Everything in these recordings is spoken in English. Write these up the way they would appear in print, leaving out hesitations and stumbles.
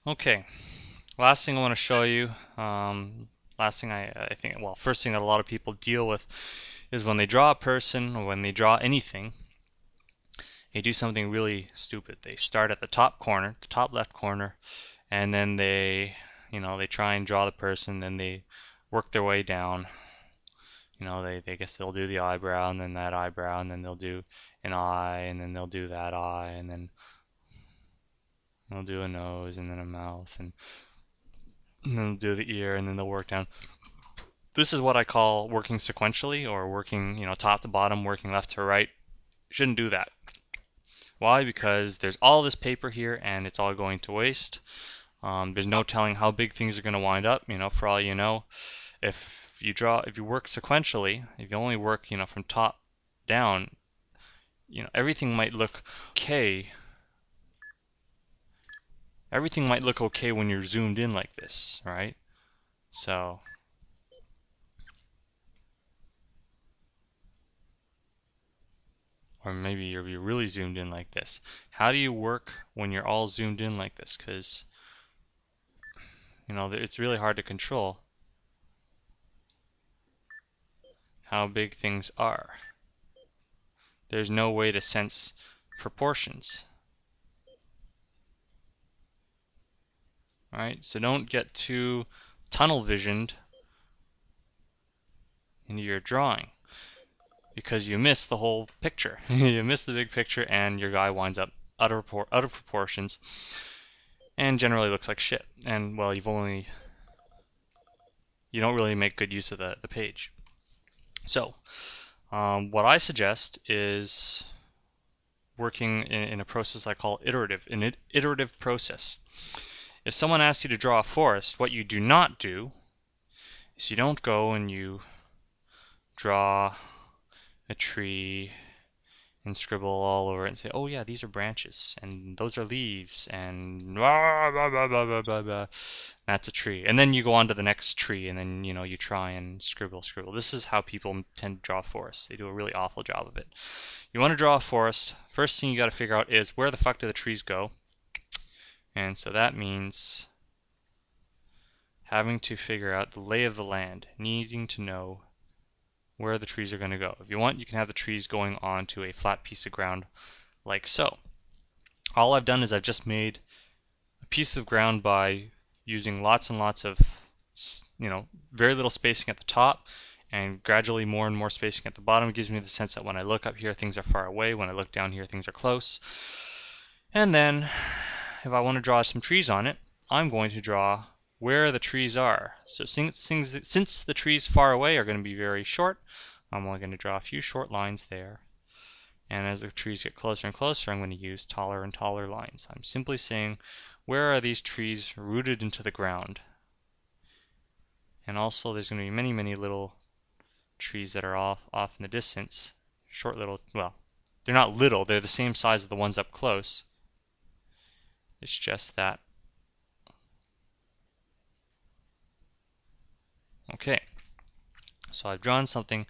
Okay, last thing I want to show you, last thing I think, well, first thing that a lot of people deal with is when they draw a person or when they draw anything, they do something really stupid. They start at the top corner, the top left corner, and then they try and draw the person, then they work their way down. They guess they'll do the eyebrow and then that eyebrow, and then they'll do an eye, and then they'll do that eye, and then they'll do a nose, and then a mouth, and then they'll do the ear, and then they'll work down. This is what I call working sequentially, or working, top to bottom, working left to right. You shouldn't do that. Why? Because there's all this paper here, and it's all going to waste. There's no telling how big things are going to wind up. For all you know, if you work sequentially, if you only work, from top down, everything might look okay. Everything might look okay when you're zoomed in like this, right? So, or maybe you're really zoomed in like this. How do you work when you're all zoomed in like this? Because, it's really hard to control how big things are. There's no way to sense proportions. Right? So don't get too tunnel visioned into your drawing because you miss the whole picture. You miss the big picture and your guy winds up out of proportions and generally looks like shit. And well, you don't really make good use of the page. So what I suggest is working in a process I call an iterative process. If someone asks you to draw a forest, what you do not do is you don't go and you draw a tree and scribble all over it and say, oh yeah, these are branches and those are leaves and blah, blah, blah, blah, blah, blah, blah. That's a tree. And then you go on to the next tree and then you try and scribble. This is how people tend to draw forests. They do a really awful job of it. You want to draw a forest, first thing you got to figure out is where the fuck do the trees go? And so that means having to figure out the lay of the land, needing to know where the trees are going to go. If you want, you can have the trees going onto a flat piece of ground like so. All I've done is I've just made a piece of ground by using lots and lots of, very little spacing at the top and gradually more and more spacing at the bottom. It gives me the sense that when I look up here, things are far away. When I look down here, things are close. And then if I want to draw some trees on it, I'm going to draw where the trees are. So since the trees far away are going to be very short, I'm only going to draw a few short lines there. And as the trees get closer and closer, I'm going to use taller and taller lines. I'm simply saying, where are these trees rooted into the ground? And also there's going to be many, many little trees that are off in the distance. Short little, well, they're not little, they're the same size as the ones up close. It's just that. Okay, so I've drawn something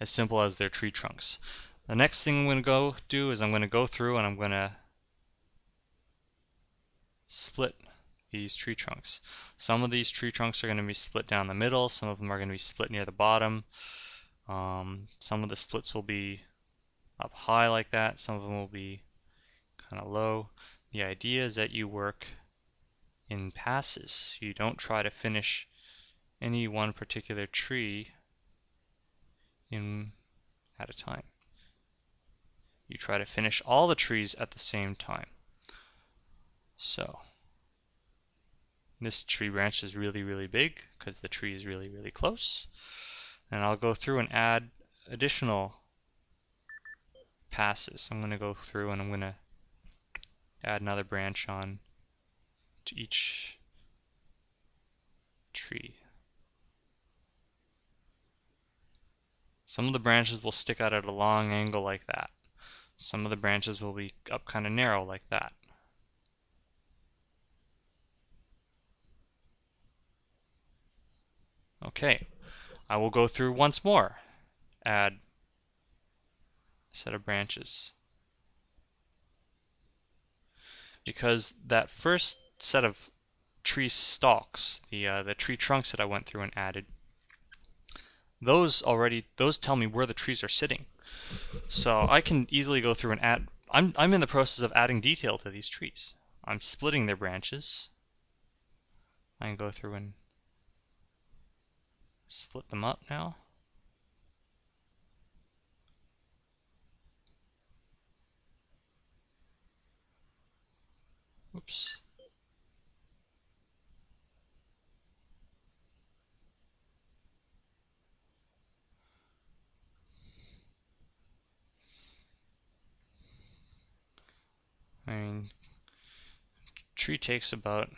as simple as their tree trunks. The next thing I'm going to go do is I'm going to go through and I'm going to split these tree trunks. Some of these tree trunks are going to be split down the middle, some of them are going to be split near the bottom. Some of the splits will be up high like that, some of them will be kind of low. The idea is that you work in passes. You don't try to finish any one particular tree at a time. You try to finish all the trees at the same time. So this tree branch is really, really big because the tree is really, really close. And I'll go through and add additional passes. I'm going to go through and I'm going to add another branch on to each tree. Some of the branches will stick out at a long angle like that. Some of the branches will be up kind of narrow like that. Okay, I will go through once more. Add a set of branches. Because that first set of tree stalks, the tree trunks that I went through and added, those tell me where the trees are sitting. So I can easily go through and add. I'm in the process of adding detail to these trees. I'm splitting their branches. I can go through and split them up now. Oops. I mean, tree takes about,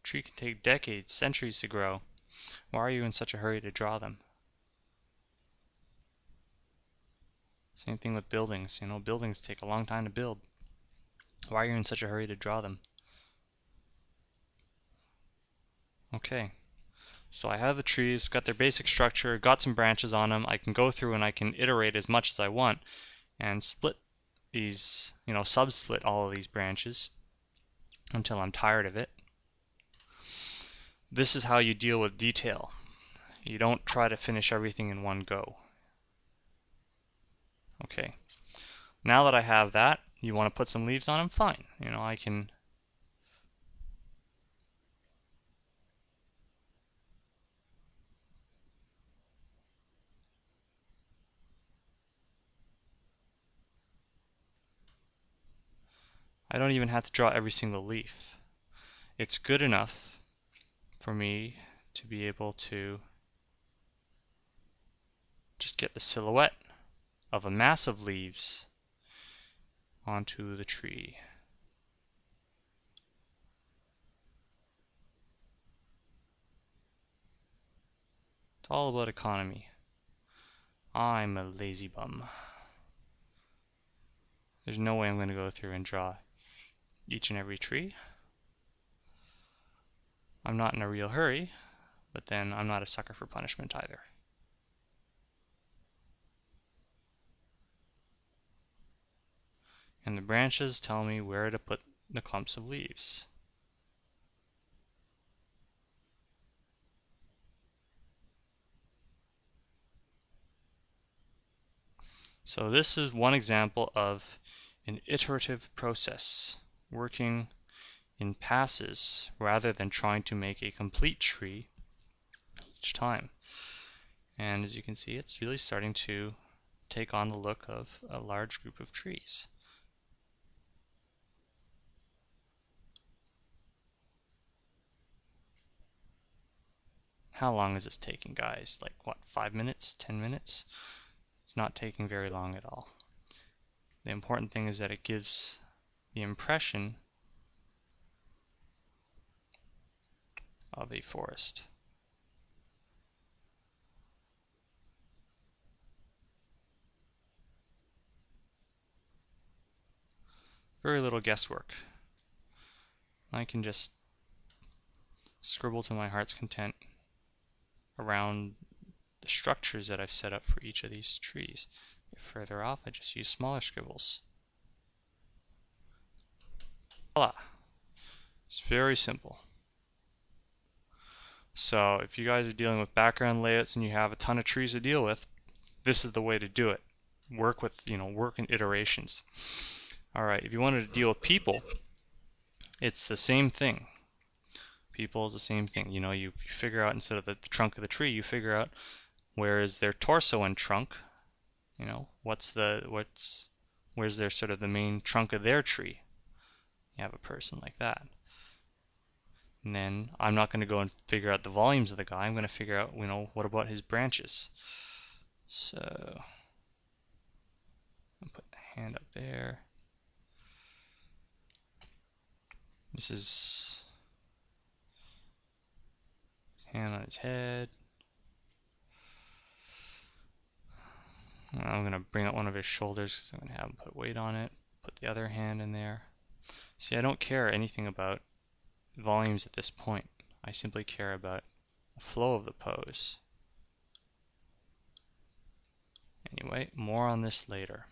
tree can take decades, centuries to grow. Why are you in such a hurry to draw them? Same thing with buildings. Buildings take a long time to build. Why are you in such a hurry to draw them? Okay, so I have the trees, got their basic structure, got some branches on them. I can go through and I can iterate as much as I want and split these, sub-split all of these branches until I'm tired of it. This is how you deal with detail. You don't try to finish everything in one go. Okay, now that I have that, you want to put some leaves on them? Fine. I don't even have to draw every single leaf. It's good enough for me to be able to just get the silhouette of a mass of leaves onto the tree. It's all about economy. I'm a lazy bum. There's no way I'm going to go through and draw each and every tree. I'm not in a real hurry, but then I'm not a sucker for punishment either. And the branches tell me where to put the clumps of leaves. So this is one example of an iterative process, working in passes rather than trying to make a complete tree each time. And as you can see, it's really starting to take on the look of a large group of trees. How long is this taking, guys? Like what, 5 minutes, 10 minutes? It's not taking very long at all. The important thing is that it gives the impression of a forest. Very little guesswork. I can just scribble to my heart's content around the structures that I've set up for each of these trees. If further off, I just use smaller scribbles. Voila! It's very simple. So if you guys are dealing with background layouts and you have a ton of trees to deal with, this is the way to do it. Work in iterations. All right, if you wanted to deal with people, it's the same thing. People is the same thing. You figure out, instead of the trunk of the tree, you figure out where is their torso and trunk. Where's their sort of the main trunk of their tree. You have a person like that. And then I'm not going to go and figure out the volumes of the guy. I'm going to figure out, what about his branches? So I'll put a hand up there. This is his hand on his head. I'm going to bring out one of his shoulders because I'm going to have him put weight on it. Put the other hand in there. See, I don't care anything about volumes at this point. I simply care about the flow of the pose. Anyway, more on this later.